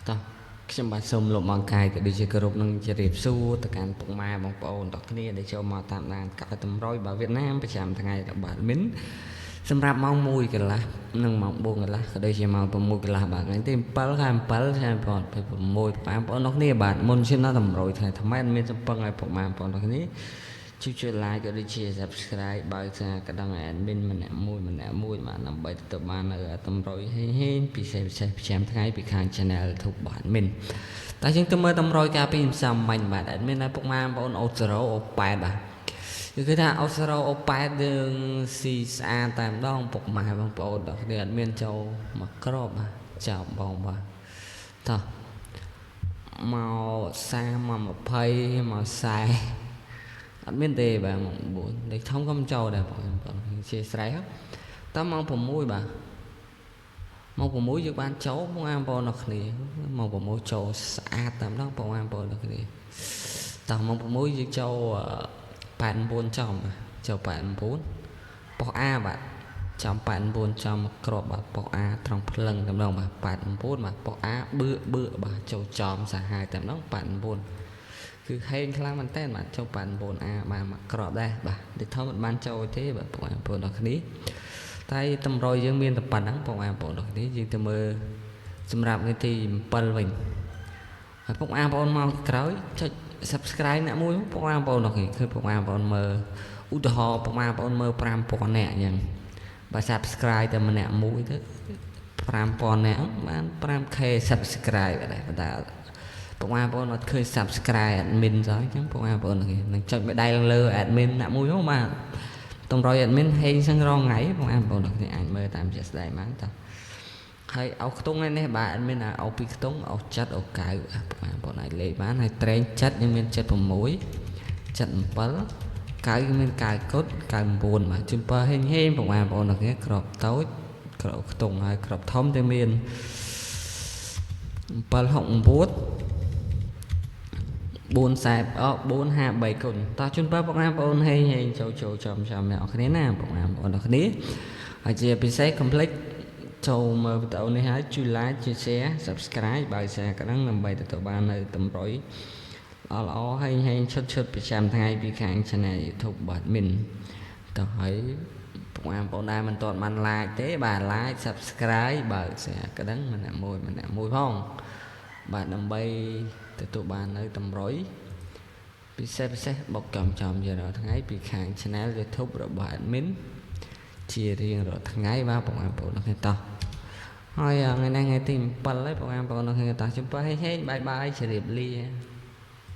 តោះខ្ញុំបាទសូមលោកមកកាយក៏ដូចជាគោរពនឹងជម្រាបសួរទៅកាន់ពុកម៉ែបងប្អូនទាំងគ្នាដែលចូលមកតាមដានកៅតម្រុយបាទវៀតណាមប្រចាំថ្ងៃរបស់មីនសម្រាប់ម៉ោង1កន្លះនិងម៉ោង4កន្លះក៏ដូចជាម៉ោង6កន្លះបាទថ្ងៃទី7ខែ7ខែ6បងប្អូនទាំងគ្នាបាទមុនឈានដល់តម្រុយថ្ងៃថ្មីមានសំពឹងឲ្យពុកម៉ែបងប្អូនទាំងគ្នាជួយ like ក៏ដូចជា subscribe បើថាកណ្ដឹង admin ម្នាក់មួយបាទដើម្បីទទួលបាននៅតម្រុយហេងពិសេសប្រចាំថ្ងៃពីខាង channel YouTube បាទ admin តែយើងទៅមើលតម្រុយការពីផ្សំមាញ់បាទ admin ឲ្យពុកម៉ែបងប្អូនអូ0 O8 បាទគឺថាអូ0 O8 យើងស៊ីស្អាតតែម្ដងពុកម៉ែបងប្អូនដល់គ្នាអត់មានចូលមកក្របបាទចាប់បងបាទតោះមក30មក20មក40អត់មានទេបាទម៉ោង4លេខធំក៏មិនចូលដែរបងប្អូនជាស្រ័យតើម៉ោង6បាទម៉ោង6យើងបានចូលបងប្អូនដល់គ្នាម៉ោង6ចូលស្អាតតែម្ដងបងប្អូនដល់គ្នាតើម៉ោង6យើងចូល89ចំចូល89ប៉ុស A បាទចំ89ចំក្របបាទប៉ុស A ត្រង់ភ្លឹងតែម្ដងបាទ89បាទប៉ុស A បឺបាទចូលចំសាហាវតែម្ដង89គឺហេងខ្លាំងមែនតើបាទចូល89 A បានមកក្របដែរបាទដូចធំមិនបានចូលទេបាទបងប្អូនដល់គ្នាតែតម្រុយយើងមានតែប៉ុណ្ណឹងបងប្អូនដល់គ្នាយើងទៅមើលសម្រាប់នាទី7វិញហើយបងប្អូនមកក្រោយចុច subscribe អ្នកមួយបងប្អូនដល់គ្នាគឺបងប្អូនមើលឧទាហរណ៍បងប្អូនមើល5000នាក់អញ្ចឹងបើ subscribe តែម្នាក់មួយទៅ5000នាក់បាន 5k subscribe ដែរបាទបងប្អូនអត់ឃើញ subscribe admin សោះអញ្ចឹងបងប្អូននឹងចុចមេដៃលើ admin អ្នកមួយមកបាទតម្រុយ admin ហេងសឹងរងថ្ងៃបងប្អូនគ្នាអាចមើលតាមជាក់ស្ដែងបានតើហើយអោខ្ទង់នេះបាទ admin អោ2ខ្ទង់អោចិត្តអោកៅបងប្អូនអាចលេខបានហើយត្រេងចិត្តយើងមាន76 77កៅមានកៅកុដ97បាទជំពើហេងបងប្អូនគ្នាក្របតូចក្របខ្ទង់ហើយក្របធំទៅមាន769 453គុណតោះជូនបងប្អូនហេងចូលចំអ្នកគ្នាណាបងប្អូនគ្នាហើយជាពិសេស complete ចូលមើលវីដេអូនេះហើយជួយ like ជួយ share subscribe បើ share កណ្ដឹងដើម្បីទទួលបាននៅតម្រុយល្អហេងឈុតប្រចាំថ្ងៃពីខាង channel YouTube បាទមីនតោះហើយបងប្អូនដែរមិនទាន់បាន like ទេបាទ like subscribe បើ share កណ្ដឹងម្នាក់មួយផងបាទដើម្បីទទួលបាននៅតម្រុយពិសេសបុកចំជារាល់ថ្ងៃពីខាង channel YouTube របស់ admin ជារៀងរាល់ថ្ងៃបាទបងប្អូនគ្នាតោះហើយថ្ងៃនេះថ្ងៃទី7ហើយបងប្អូនគ្នាតោះជម្រាបហេងបាយជម្រាបលា